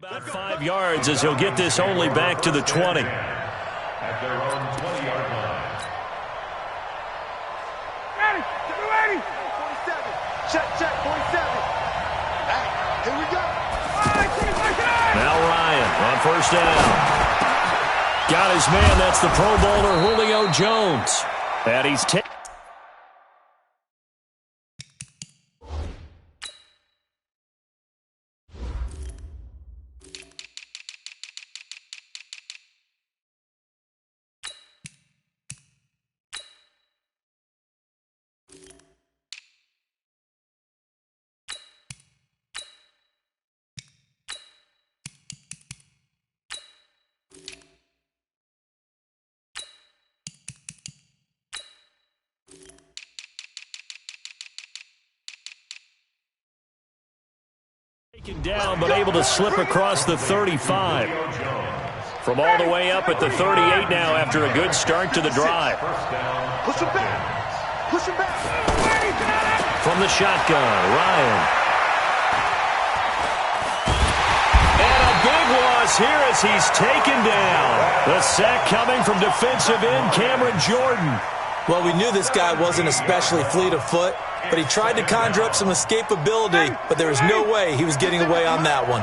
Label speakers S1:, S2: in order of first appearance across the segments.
S1: About 5 yards as he'll get this only back to the 20.
S2: At their own 20-yard line.
S3: Ready. 47. Check, 47. Hey, here we go.
S1: Now Ryan on first down. Got his man. That's the Pro Bowler Julio Jones. And he's taken. Taken down, but able to slip across the 35. From all the way up at the 38 now after a good start to the drive.
S3: Push him back. Push him back.
S1: From the shotgun, Ryan. And a big loss here as he's taken down. The sack coming from defensive end Cameron Jordan.
S4: Well, we knew this guy wasn't especially fleet of foot, but he tried to conjure up some escapability, but there was no way he was getting away on that one.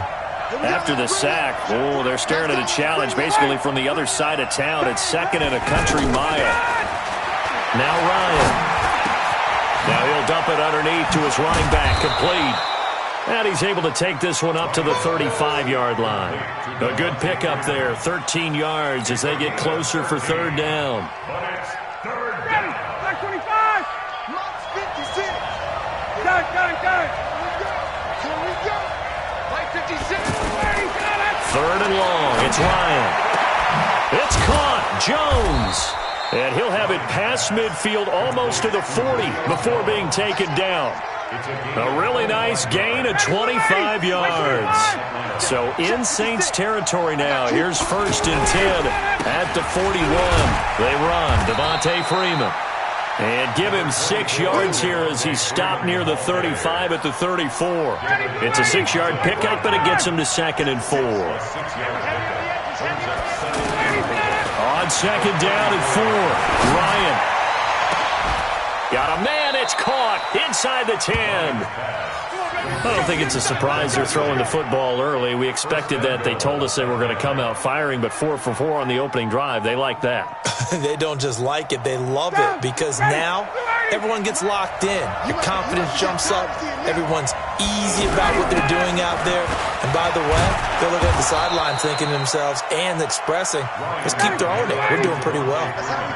S1: After the sack, they're staring at a challenge basically from the other side of town. It's second and a country mile. Now Ryan. Now he'll dump it underneath to his running back, complete. And he's able to take this one up to the 35-yard line. A good pickup there, 13 yards as they get closer for third down. Third and long. It's Ryan. It's caught. Jones. And he'll have it past midfield almost to the 40 before being taken down. A really nice gain of 25 yards. So in Saints territory now. Here's first and 10 at the 41. They run. Devontae Freeman. And give him 6 yards here as he's stopped near the 35 at the 34. It's a 6-yard pickup, but it gets him to second and 4. On second down and 4, Ryan. Got a man, it's caught inside the 10. I don't think it's a surprise they're throwing the football early. We expected that. They told us they were going to come out firing, but 4 for 4 on the opening drive. They like that.
S4: They don't just like it, they love it, because now everyone gets locked in. Your confidence jumps up. Everyone's easy about what they're doing out there. And by the way, they're looking at the sideline thinking to themselves and expressing, let's keep throwing it. We're doing pretty well.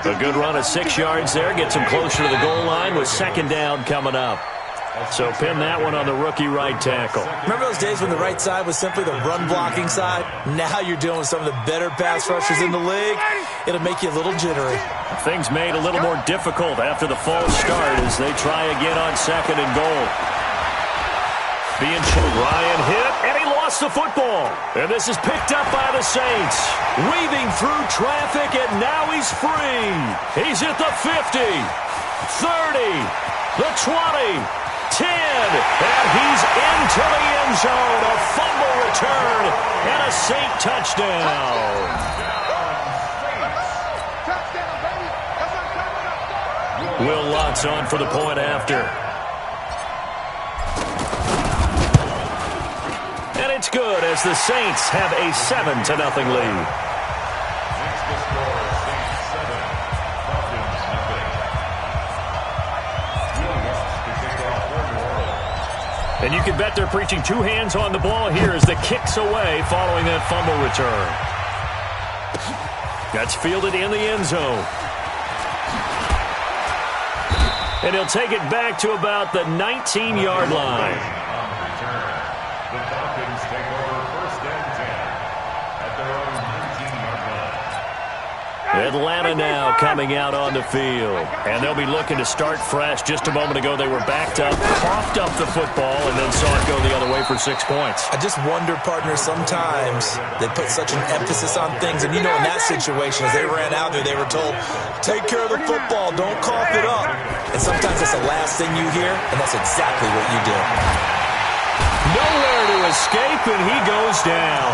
S1: A good run of 6 yards there. Gets them closer to the goal line with second down coming up. So pin that one on the rookie right tackle.
S4: Remember those days when the right side was simply the run-blocking side? Now you're dealing with some of the better pass rushers in the league. It'll make you a little jittery.
S1: Things made a little more difficult after the false start as they try again on second and goal. Ryan hit, and he lost the football. And this is picked up by the Saints. Weaving through traffic, and now he's free. He's at the 50, 30, the 20. 10, and he's into the end zone. A fumble return and a Saint touchdown. Will Lutz on for the point after. And it's good as the Saints have a 7-0 lead. And you can bet they're preaching 2 hands on the ball here as the kick's away following that fumble return. That's fielded in the end zone. And he'll take it back to about the 19-yard line.
S2: The Falcons take over first and 10 at their own 19-yard line.
S1: Atlanta now coming out on the field. And they'll be looking to start fresh. Just a moment ago, they were backed up, coughed up the football, and then saw it go the other way for 6 points.
S4: I just wonder, partner, sometimes they put such an emphasis on things. And, you know, in that situation, as they ran out there, they were told, take care of the football, don't cough it up. And sometimes that's the last thing you hear, and that's exactly what you did.
S1: Nowhere to escape, and he goes down.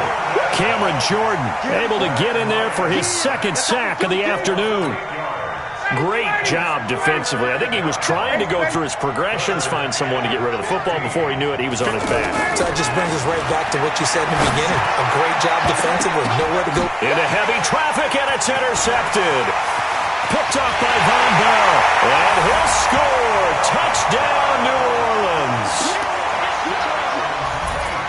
S1: Cameron Jordan able to get in there for his second sack of the afternoon. Great job defensively. I think he was trying to go through his progressions, find someone to get rid of the football. Before he knew it, he was on his back.
S4: So that just brings us right back to what you said in the beginning. A great job defensively. Nowhere to go.
S1: Into heavy traffic, and it's intercepted. Picked off by Von Bell. And he'll score. Touchdown, New Orleans.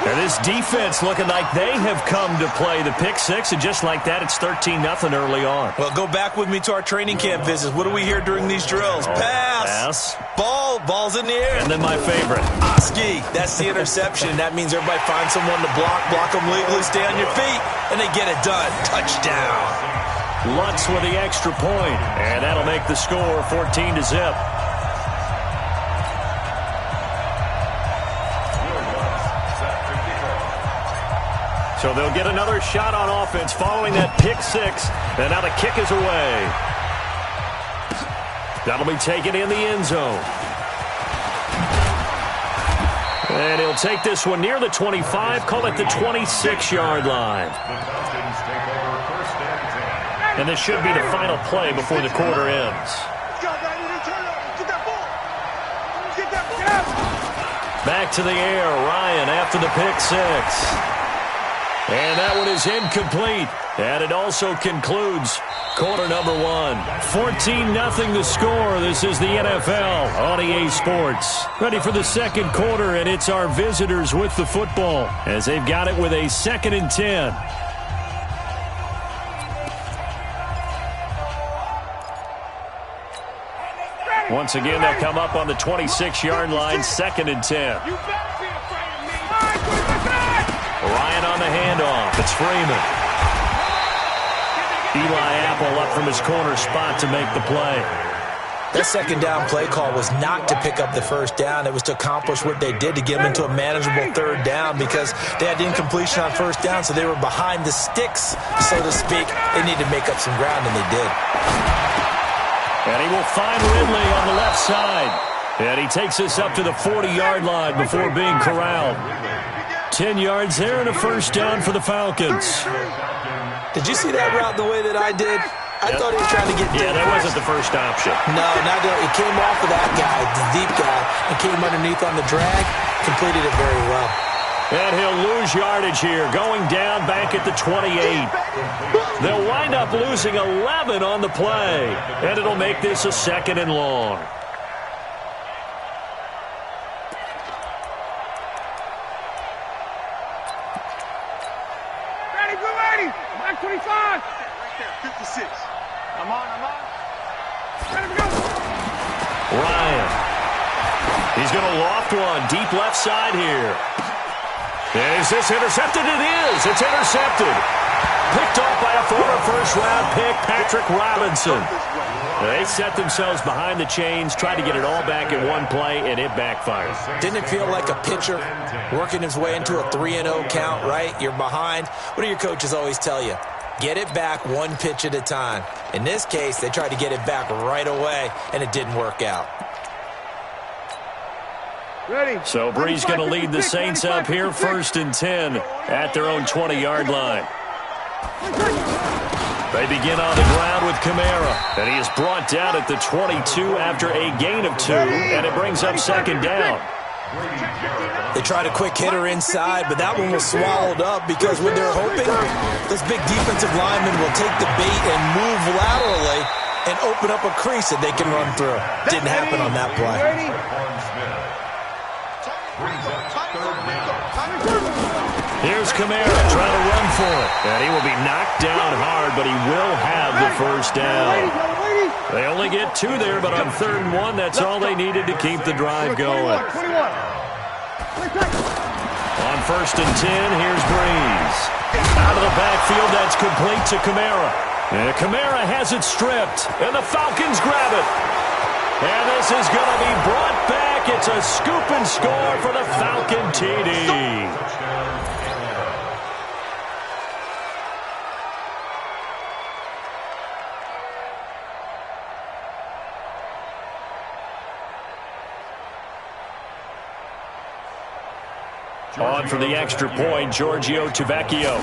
S1: And this defense looking like they have come to play the pick six, and just like that, it's 13-0 early on.
S4: Well, go back with me to our training camp visits. What do we hear during these drills? Pass. Ball's in the air.
S1: And then my favorite.
S4: Ski. That's the interception. That means everybody finds someone to block them legally, stay on your feet, and they get it done. Touchdown.
S1: Lutz with the extra point, and that'll make the score 14-0. So they'll get another shot on offense following that pick six, and now the kick is away. That'll be taken in the end zone. And he'll take this one near the 25, call it the 26-yard line. And this should be the final play before the quarter ends. Back to the air, Ryan after the pick six. And that one is incomplete. And it also concludes quarter number one. 14-0 the score. This is the NFL on EA Sports. Ready for the second quarter, and it's our visitors with the football as they've got it with a 2nd and 10. Once again, they'll come up on the 26-yard line, 2nd and 10. Ryan on the handoff. It's Freeman. Eli Apple up from his corner spot to make the play.
S4: That second down play call was not to pick up the first down. It was to accomplish what they did to get them into a manageable third down because they had incompletion on first down, so they were behind the sticks, so to speak. They needed to make up some ground, and they did.
S1: And he will find Ridley on the left side. And he takes us up to the 40-yard line before being corralled. 10 yards there and a first down for the Falcons.
S4: Did you see that route the way that I did? I thought he was trying to get deep.
S1: Yeah, that wasn't the first option.
S4: No, it came off of that guy, the deep guy, and came underneath on the drag. Completed it very well.
S1: And he'll lose yardage here, going down back at the 28. They'll wind up losing 11 on the play, and it'll make this a 2nd and long.
S3: Ready, blue 80. Black 25. Right there, 56. I'm on. Ready to go.
S1: Ryan. He's going to loft one deep left side here. Is this intercepted? It is. It's intercepted. Picked off by a former first-round pick, Patrick Robinson. They set themselves behind the chains, tried to get it all back in one play, and it backfired.
S4: Didn't it feel like a pitcher working his way into a 3-0 count, right? You're behind. What do your coaches always tell you? Get it back one pitch at a time. In this case, they tried to get it back right away, and it didn't work out.
S3: Ready.
S1: So Bree's going to lead the Saints up here, 1st and 10 at their own 20-yard line. They begin on the ground with Kamara, and he is brought down at the 22 after a gain of 2, and it brings up 2nd down.
S4: They tried a quick hitter inside, but that one was swallowed up because what they're hoping, those big defensive linemen will take the bait and move laterally and open up a crease that they can run through. Didn't happen on that play.
S1: Here's Kamara trying to run for it. And he will be knocked down hard, but he will have the first down. They only get 2 there, but on 3rd and 1, that's all they needed to keep the drive going. On 1st and 10, here's Breeze. Out of the backfield, that's complete to Kamara. And Kamara has it stripped, and the Falcons grab it. And this is going to be brought back. It's a scoop and score for the Falcon TD. On for the extra point, Giorgio Tavecchio.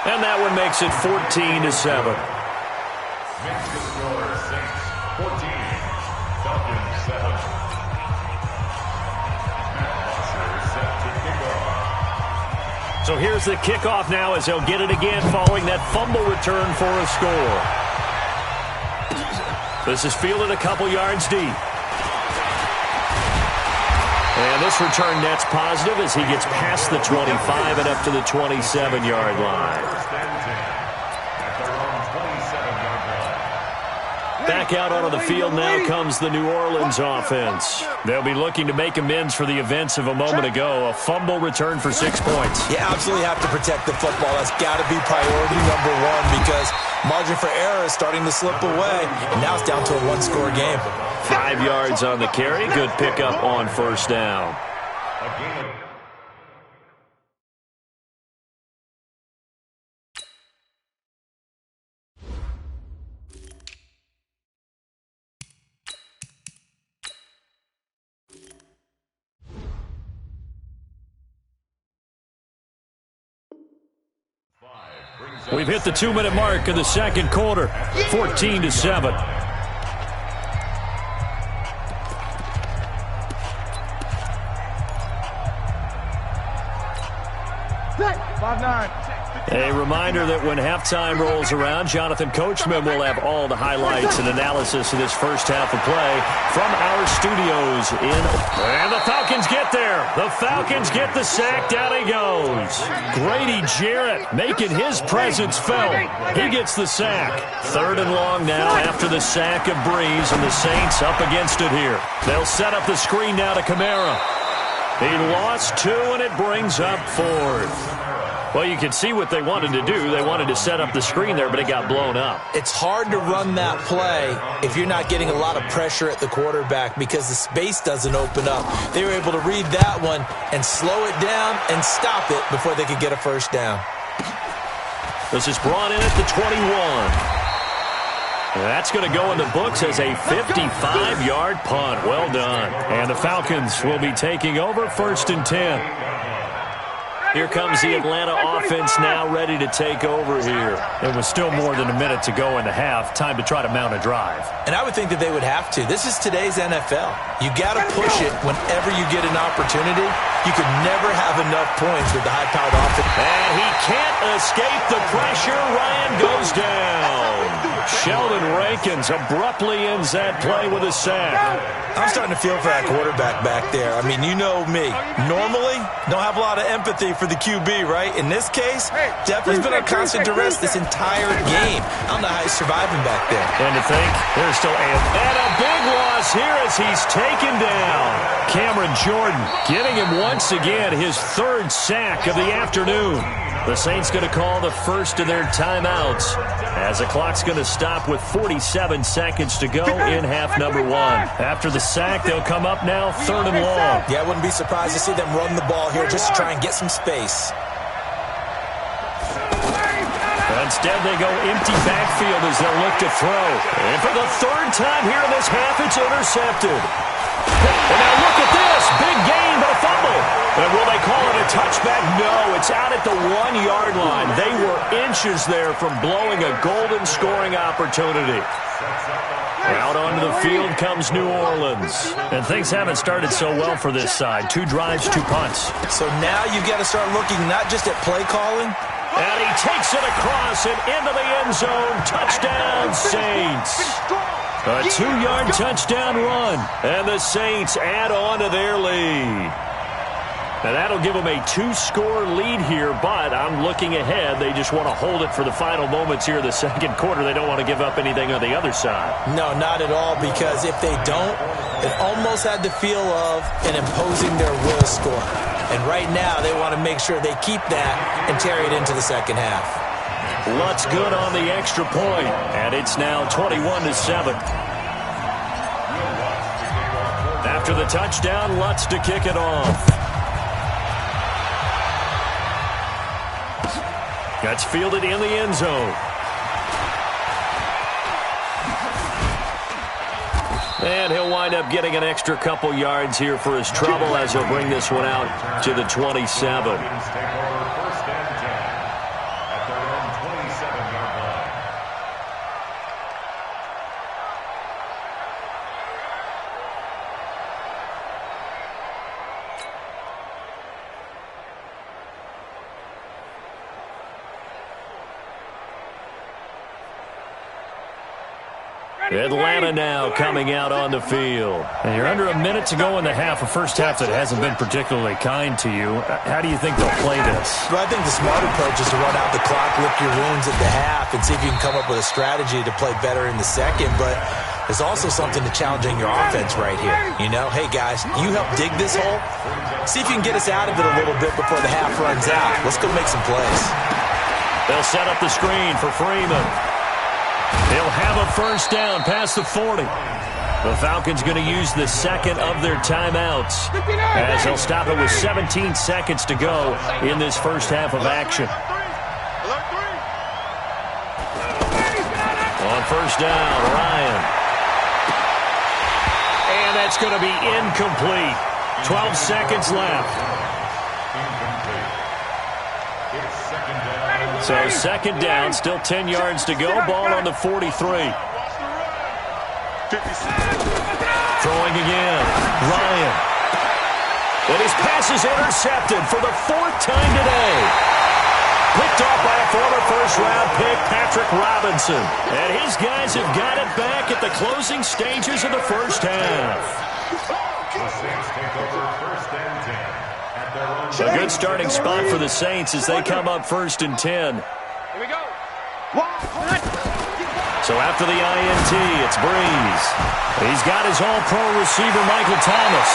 S1: And that one makes it 14-7.
S2: Makes the score Saints 14, Falcons 7. Matt Wasser set to kick off.
S1: So here's the kickoff now as they'll get it again following that fumble return for a score. This is fielded a couple yards deep. And this return net's positive as he gets past the 25 and up to the 27-yard line. Back out onto the field now comes the New Orleans offense. They'll be looking to make amends for the events of a moment ago. A fumble return for 6 points.
S4: You absolutely have to protect the football. That's got to be priority number one because margin for error is starting to slip away. And now it's down to a one-score game.
S1: 5 yards on the carry. Good pickup on first down. We've hit the 2-minute mark of the second quarter. 14-7. A reminder that when halftime rolls around, Jonathan Coachman will have all the highlights and analysis of this first half of play from our studios in. And the Falcons get there. The Falcons get the sack. Down he goes. Grady Jarrett making his presence felt. He gets the sack. 3rd and long now after the sack of Breeze, and the Saints up against it here. They'll set up the screen now to Kamara. He lost 2, and it brings up 4th. Well, you can see what they wanted to do. They wanted to set up the screen there, but it got blown up.
S4: It's hard to run that play if you're not getting a lot of pressure at the quarterback because the space doesn't open up. They were able to read that one and slow it down and stop it before they could get a first down.
S1: This is brought in at the 21. That's going to go in the books as a 55-yard punt. Well done. And the Falcons will be taking over 1st and 10. Here comes the Atlanta offense now ready to take over here. It was still more than a minute to go in the half. Time to try to mount a drive.
S4: And I would think that they would have to. This is today's NFL. You got to push it whenever you get an opportunity. You could never have enough points with the high-powered offense.
S1: And he can't escape the pressure. Ryan goes down. Sheldon Rankins abruptly ends that play with a sack.
S4: I'm starting to feel for that quarterback back there. I mean, you know me. Normally, don't have a lot of empathy for the QB, right? In this case, definitely been on constant duress this entire game. I don't know how he's surviving back there.
S1: And to think, there's still a big loss here as he's taken down. Cameron Jordan giving him once again his 3rd sack of the afternoon. The Saints going to call the first of their timeouts as the clock's going to stop with 47 seconds to go in half number 1. After the sack, they'll come up now 3rd and long.
S4: Yeah, I wouldn't be surprised to see them run the ball here just to try and get some space.
S1: Instead, they go empty backfield as they'll look to throw. And for the 3rd time here in this half, it's intercepted. And now look at this. Big gain, but a fumble. And will they call it a touchback? No, it's out at the 1-yard line. They were inches there from blowing a golden scoring opportunity. Out onto the field comes New Orleans. And things haven't started so well for this side. 2 drives, 2 punts.
S4: So now you've got to start looking not just at play calling.
S1: And he takes it across and into the end zone. Touchdown, Saints. A 2-yard touchdown run. And the Saints add on to their lead. And that'll give them a 2-score lead here, but I'm looking ahead. They just want to hold it for the final moments here in the second quarter. They don't want to give up anything on the other side.
S4: No, not at all, because if they don't, it almost had the feel of an imposing their will score. And right now, they want to make sure they keep that and carry it into the second half.
S1: Lutz good on the extra point, and it's now 21-7. After the touchdown, Lutz to kick it off. That's fielded in the end zone. And he'll wind up getting an extra couple yards here for his trouble as he'll bring this one out to the 27. Atlanta now coming out on the field.
S5: And you're under a minute to go in the half, a first half that hasn't been particularly kind to you. How do you think they'll play this?
S4: Well, I think the smart approach is to run out the clock, lick your wounds at the half, and see if you can come up with a strategy to play better in the second. But there's also something to challenging your offense right here. You know, hey, guys, you help dig this hole. See if you can get us out of it a little bit before the half runs out. Let's go make some plays.
S1: They'll set up the screen for Freeman. They'll have a first down past the 40. The Falcons going to use the second of their timeouts as they'll stop it with 17 seconds to go in this first half of action. On first down, Ryan. And that's going to be incomplete. 12 seconds left. So second down, still 10 yards to go. Ball on the 43. Throwing again. Ryan. And his pass is intercepted for the fourth time today. Picked off by a former first-round pick, Patrick Robinson. And his guys have got it back at the closing stages of the first half.
S2: The Saints take over first and 10.
S1: A good starting spot for the Saints as they come up first and 10.
S3: Here we go.
S1: So after the INT, it's Breeze. He's got his all-pro receiver, Michael Thomas.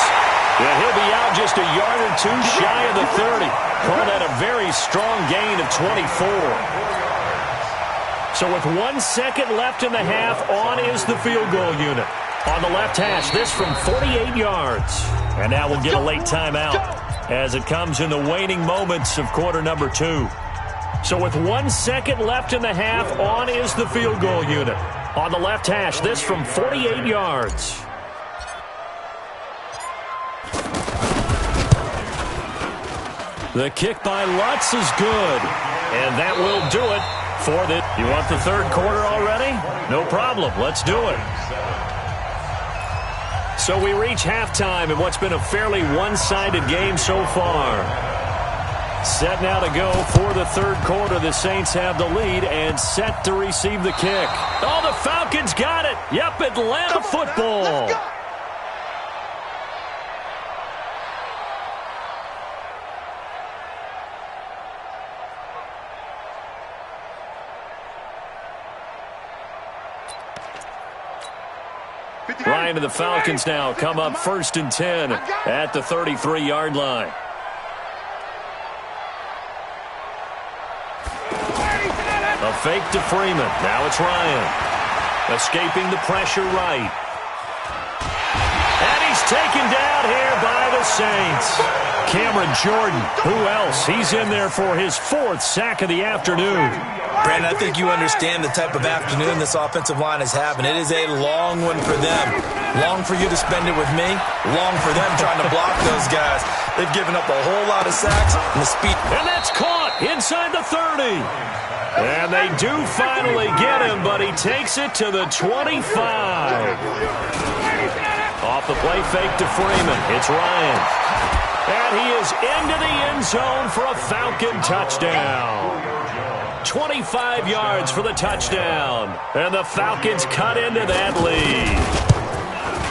S1: Yeah, he'll be out just a yard or two shy of the 30. Call that a very strong gain of 24. So with 1 second left in the half, on is the field goal unit. On the left hash, this from 48 yards. And now we'll get a late timeout as it comes in the waning moments of quarter number 2. So with 1 second left in the half, on is the field goal unit. On the left hash, this from 48 yards. The kick by Lutz is good. And that will do it for the... You want the third quarter already? No problem. Let's do it. So we reach halftime in what's been a fairly one-sided game so far. Set now to go for the third quarter. The Saints have the lead and set to receive the kick. Oh, the Falcons got it. Yep, Atlanta football. Ryan and the Falcons now come up first and 10 at the 33-yard line. A fake to Freeman. Now it's Ryan. Escaping the pressure right. And he's taken down here by the Saints. Cameron Jordan. Who else? He's in there for his 4th sack of the afternoon.
S4: Brandon, I think you understand the type of afternoon this offensive line is having. It is a long one for them. Long for you to spend it with me. Long for them trying to block those guys. They've given up a whole lot of sacks and the speed.
S1: And that's caught inside the 30. And they do finally get him, but he takes it to the 25. Off the play fake to Freeman. It's Ryan. And he is into the end zone for a Falcon touchdown. 25 yards for the touchdown. And the Falcons cut into that lead.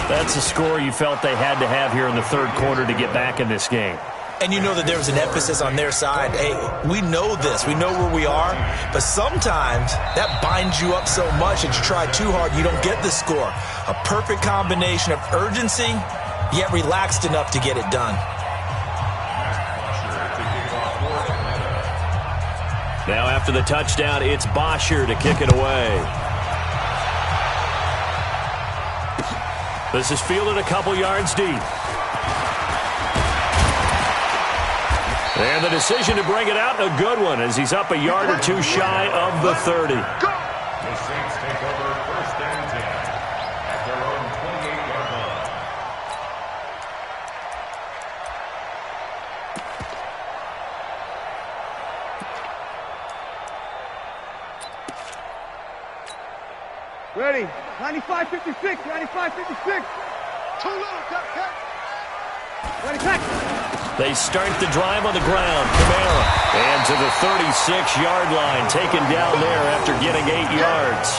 S1: That's a score you felt they had to have here in the third quarter to get back in this game.
S4: And you know that there was an emphasis on their side. Hey, we know this. We know where we are. But sometimes that binds you up so much that you try too hard, you don't get the score. A perfect combination of urgency, yet relaxed enough to get it done.
S1: Now after the touchdown, it's Bosher to kick it away. This is fielded a couple yards deep. And the decision to bring it out, a good one, as he's up a yard or two shy of the 30.
S2: The Saints take over first and 10 at their own 28-yard
S3: Ready. 95-56. 95-56. Too low. Cut. Ready, cut.
S1: They start the drive on the ground. Kamara. And to the 36-yard line. Taken down there after getting 8 yards.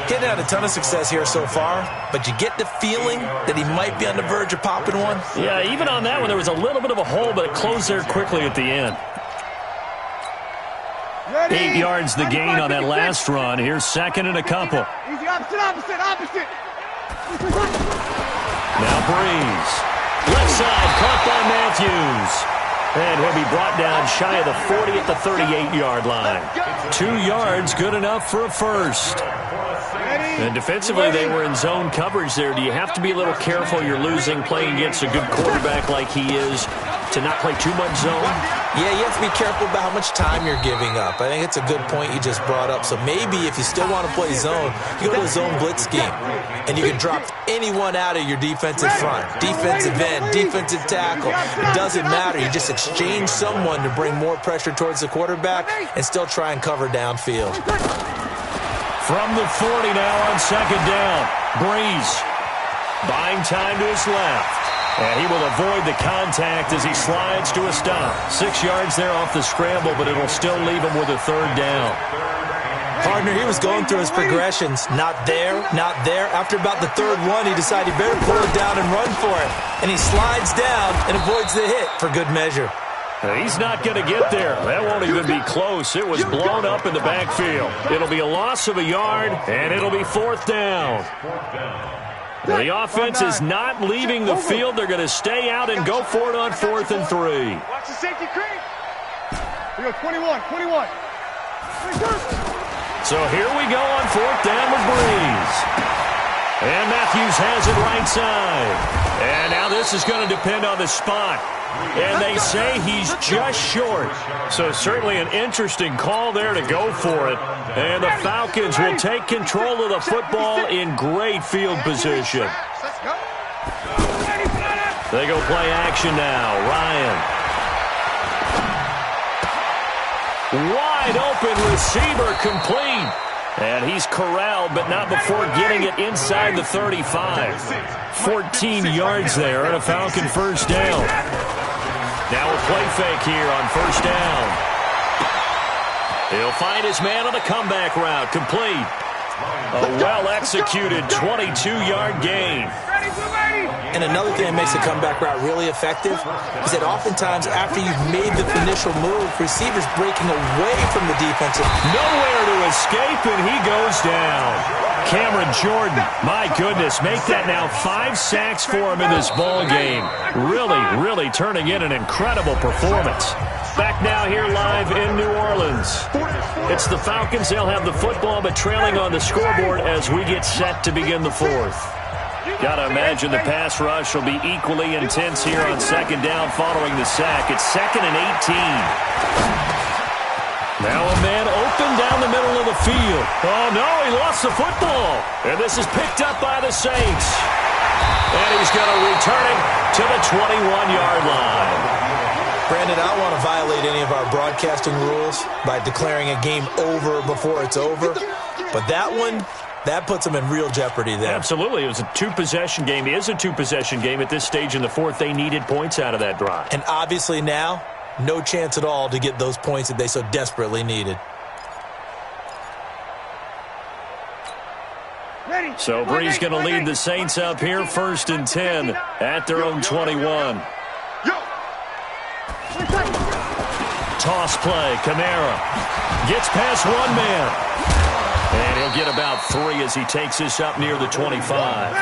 S4: Getting had a ton of success here so far, but you get the feeling that he might be on the verge of popping one.
S1: Yeah, even on that one, there was a little bit of a hole, but it closed there quickly at the end. 8 yards the gain on that last run. Here's second and a couple.
S3: Easy, opposite.
S1: Now Breeze. Left side, caught by Matthews. And he'll be brought down shy of the 40 at the 38-yard line. 2 yards, good enough for a first. And defensively, they were in zone coverage there. Do you have to be a little careful? You're losing playing against a good quarterback like he is to not play too much zone?
S4: Yeah, you have to be careful about how much time you're giving up. I think it's a good point you just brought up. So maybe if you still want to play zone, you go to a zone blitz scheme. And you can drop anyone out of your defensive front. Defensive end, defensive tackle. It doesn't matter. You just exchange someone to bring more pressure towards the quarterback and still try and cover downfield.
S1: From the 40 now on second down. Breeze buying time to his left. And he will avoid the contact as he slides to a stop. 6 yards there off the scramble, but it'll still leave him with a third down.
S4: Partner, he was going through his progressions. Not there, not there. After about the third one, he decided he better pull it down and run for it. And he slides down and avoids the hit for good measure.
S1: He's not going to get there. That won't even be close. It was blown up in the backfield. It'll be a loss of a yard, and it'll be fourth down. The offense is not leaving the field. They're going to stay out and go for it on 4th and 3.
S3: Watch the safety creep. We go 21.
S1: So here we go on 4th down with Breeze. And Matthews has it right side. And now this is going to depend on the spot. And they say he's just short. So certainly an interesting call there to go for it. And the Falcons will take control of the football in great field position. They go play action now. Ryan. Wide open receiver complete. And he's corralled, but not before getting it inside the 35. 14 yards there and a Falcon first down. Now a play fake here on first down. He'll find his man on the comeback route. Complete. A well-executed 22-yard gain.
S4: And another thing that makes the comeback route really effective is that oftentimes after you've made the initial move, receivers breaking away from the defensive.
S1: Nowhere to escape, and he goes down. Cameron Jordan, my goodness, make that now 5 sacks for him in this ball game. Really turning in an incredible performance. Back now here live in New Orleans. It's the Falcons. They'll have the football, but trailing on the scoreboard as we get set to begin the 4th. Got to imagine the pass rush will be equally intense here on second down following the sack. It's 2nd and 18. Now a man open down the middle of the field. Oh, no, he lost the football. And this is picked up by the Saints. And he's going to return it to the 21-yard line.
S4: Brandon, I don't want to violate any of our broadcasting rules by declaring a game over before it's over. But that one, that puts them in real jeopardy there.
S1: Absolutely. It was a 2-possession game. It is a 2-possession game at this stage in the 4th. They needed points out of that drive.
S4: And obviously now, no chance at all to get those points that they so desperately needed.
S1: So Breeze going to lead the Saints up here, 1st and 10 at their own 21. Toss play, Kamara gets past one man. And he'll get about 3 as he takes this up near the 25.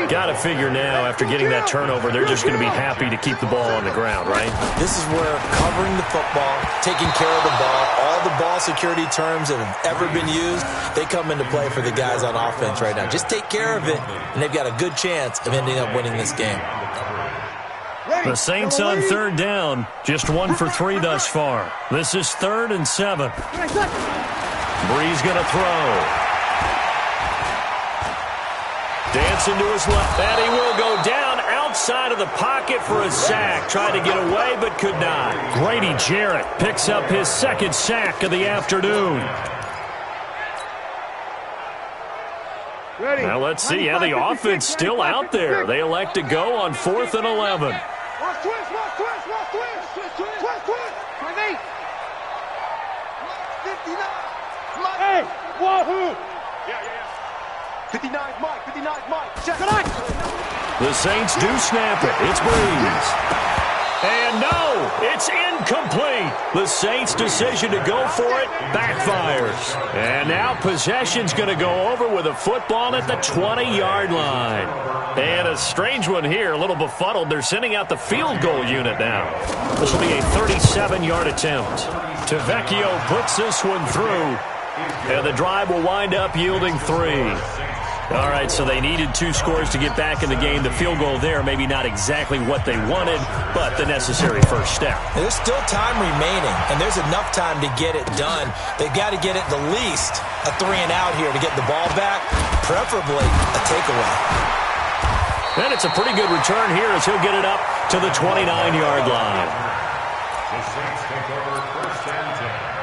S1: Got to figure now, after getting that turnover, they're just going to be happy to keep the ball on the ground, right?
S4: This is where covering the football, taking care of the ball, all the ball security terms that have ever been used, they come into play for the guys on offense right now. Just take care of it, and they've got a good chance of ending up winning this game.
S1: The Saints on 3rd down, just 1 for 3 thus far. This is 3rd and 7. Breeze going to throw. Dancing to his left, and he will go down outside of the pocket for a sack. Tried to get away, but could not. Grady Jarrett picks up his 2nd sack of the afternoon. Now let's see how the offense still out there. They elect to go on 4th and 11.
S3: Watch twist. Twist. 59. Hey, wahoo! Yeah. 59, Mike. Check.
S1: The Saints do snap it. It's Breeze. And no, it's incomplete. The Saints' decision to go for it backfires. And now possession's going to go over with a football at the 20-yard line. And a strange one here, a little befuddled. They're sending out the field goal unit now. This will be a 37-yard attempt. Tavecchio puts this one through. And the drive will wind up yielding 3. All right, so they needed 2 scores to get back in the game. The field goal there, maybe not exactly what they wanted, but the necessary first step.
S4: There's still time remaining, and there's enough time to get it done. They've got to get at the least a 3-and-out here to get the ball back, preferably a takeaway.
S1: And it's a pretty good return here as he'll get it up to the 29-yard line.
S2: The Saints take over 1st and 10.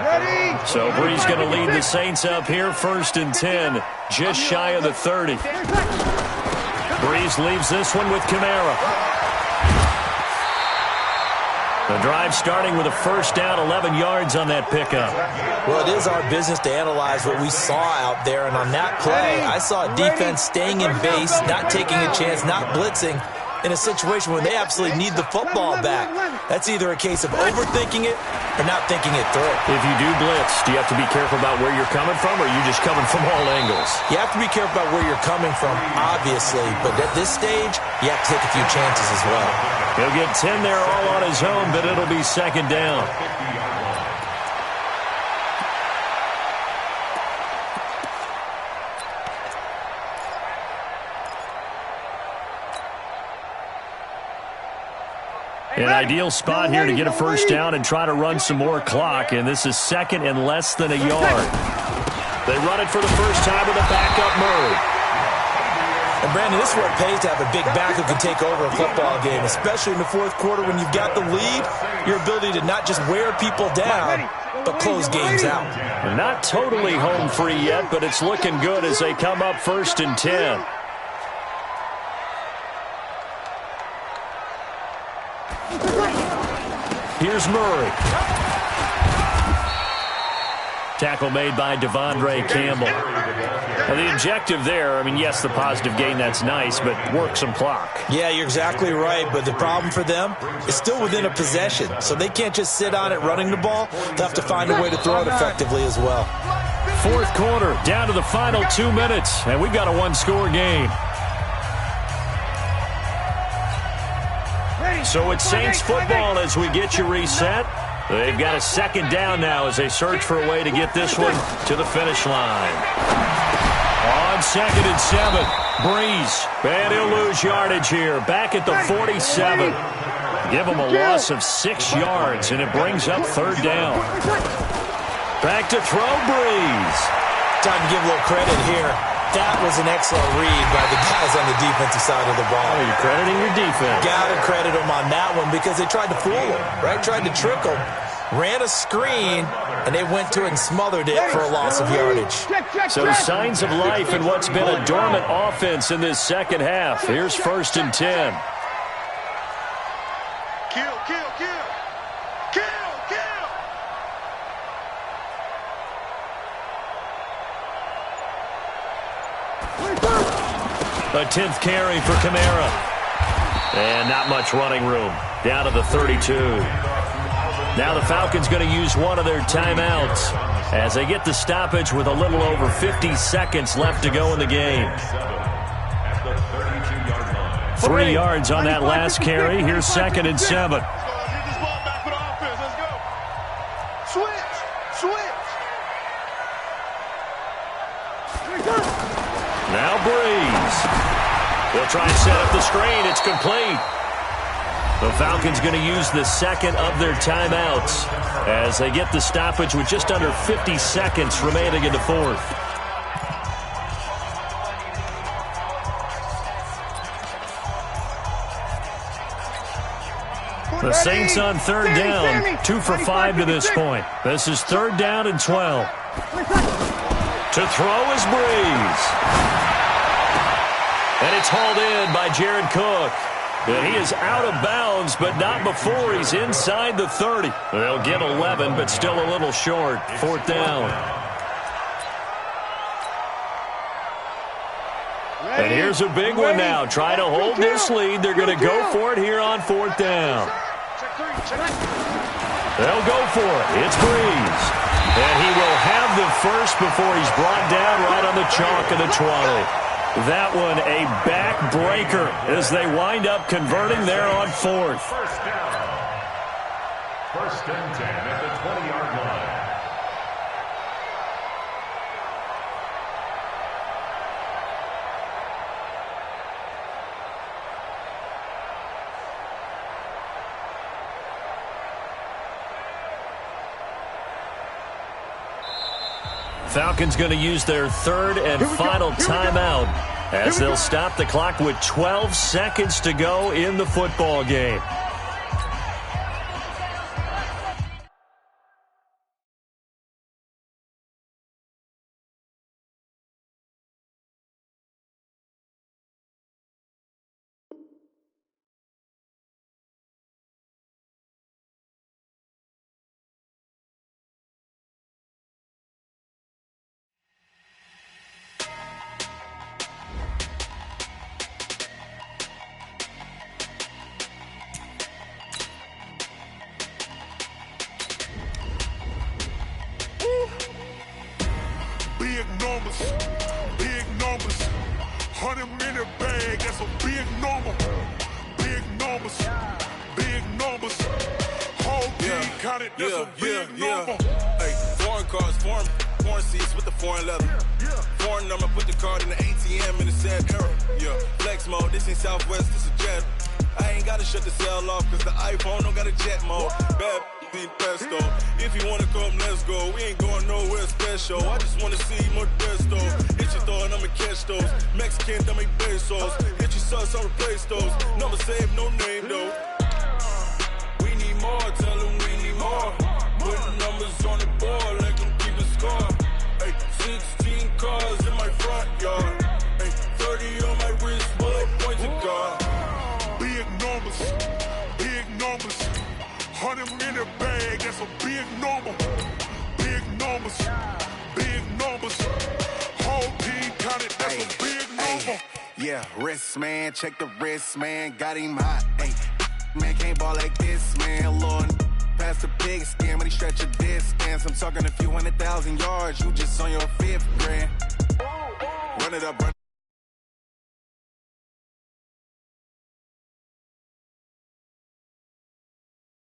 S3: Ready?
S1: So Breeze going to lead the Saints up here, 1st and 10, just shy of the 30. Breeze leaves this one with Kamara. The drive starting with a first down, 11 yards on that pickup.
S4: Well, it is our business to analyze what we saw out there, and on that play, I saw a defense staying in base, not taking a chance, not blitzing, in a situation where they absolutely need the football back. That's either a case of overthinking it or not thinking it through.
S1: If you do blitz, do you have to be careful about where you're coming from, or are you just coming from all angles?
S4: You have to be careful about where you're coming from, obviously, but at this stage, you have to take a few chances as well.
S1: He'll get 10 there all on his own, but it'll be 2nd down. An ideal spot here to get a first down and try to run some more clock, and this is 2nd and less than a yard. They run it for the first time with a backup Murray.
S4: And, Brandon, this is what it pays to have a big back who can take over a football game, especially in the 4th quarter when you've got the lead, your ability to not just wear people down, but close games out.
S1: Not totally home free yet, but it's looking good as they come up 1st and 10. Here's Murray. Tackle made by Devondre Campbell. Now the objective there, I mean, yes, the positive gain, that's nice, but work some clock.
S4: Yeah, you're exactly right, but the problem for them is still within a possession, so they can't just sit on it running the ball. They'll have to find a way to throw it effectively as well.
S1: 4th quarter, down to the final 2 minutes, and we've got a 1-score game. So it's Saints football as we get you reset. They've got a 2nd down now as they search for a way to get this one to the finish line. On 2nd and 7, Breeze. And he'll lose yardage here. Back at the 47. Give him a loss of 6 yards, and it brings up 3rd down. Back to throw, Breeze.
S4: Time to give a little credit here. That was an excellent read by the guys on the defensive side of the ball.
S1: Oh, you're crediting your defense.
S4: Got to credit them on that one because they tried to fool him, right? Tried to trick him. Ran a screen, and they went to it and smothered it for a loss of yardage.
S1: So signs of life in what's been a dormant offense in this 2nd half. Here's 1st and 10.
S3: Kill.
S1: A 10th carry for Kamara. And not much running room. Down to the 32. Now the Falcons going to use one of their timeouts as they get the stoppage with a little over 50 seconds left to go in the game. 3 yards on that last carry. Here's 2nd and 7. Now Breeze. They'll try and set up the screen. It's complete. The Falcons going to use the 2nd of their timeouts as they get the stoppage with just under 50 seconds remaining in the 4th. The Saints on 3rd down, 2 for 5 to this point. This is 3rd down and 12. To throw is Breeze. And it's hauled in by Jared Cook. And he is out of bounds, but not before he's inside the 30. They'll get 11, but still a little short. 4th down. And here's a big one now. Trying to hold this lead. They're going to go for it here on 4th down. They'll go for it. It's Breeze. And he will have the first before he's brought down right on the chalk of the 20. That one a backbreaker as they wind up converting there on 4th.
S2: First down. 1st and 10 at the 20-yard line.
S1: Falcons going to use their 3rd and final timeout as they'll stop the clock with 12 seconds to go in the football game.
S6: Big numbers, 100-minute bag, that's a big number. Big numbers, whole team counted, that's a big number.
S7: Hey, foreign cars, foreign seats with the foreign leather. Foreign number, put the card in the ATM in the sad era. Yeah, flex mode, this ain't Southwest, this a jet. I ain't gotta shut the cell off, cause the iPhone don't got a jet mode. Bad pesto. If you wanna come, let's go. We ain't going nowhere special. I just wanna see Modesto. Hit your thought, I'ma catch those. Mexican, I make pesos. Hit your sauce, I'll replace those. Number saved, no name though. We need more, tell them we need more. Putting numbers on the board, let them keep a score. Hey, 16 cars in my front yard. Hey, 30 on my wrist, bullet points of God.
S6: Big numbers, 100-minute bag, that's a big number. Big numbers, whole team counted, that's a big number.
S7: Yeah, wrist man, check the wrist man, got him hot. Hey, man can't ball like this, man. Lord, past the big skin when he stretch a distance. I'm talking a few 100,000 yards, you just on your 5th grand. Run it up, run.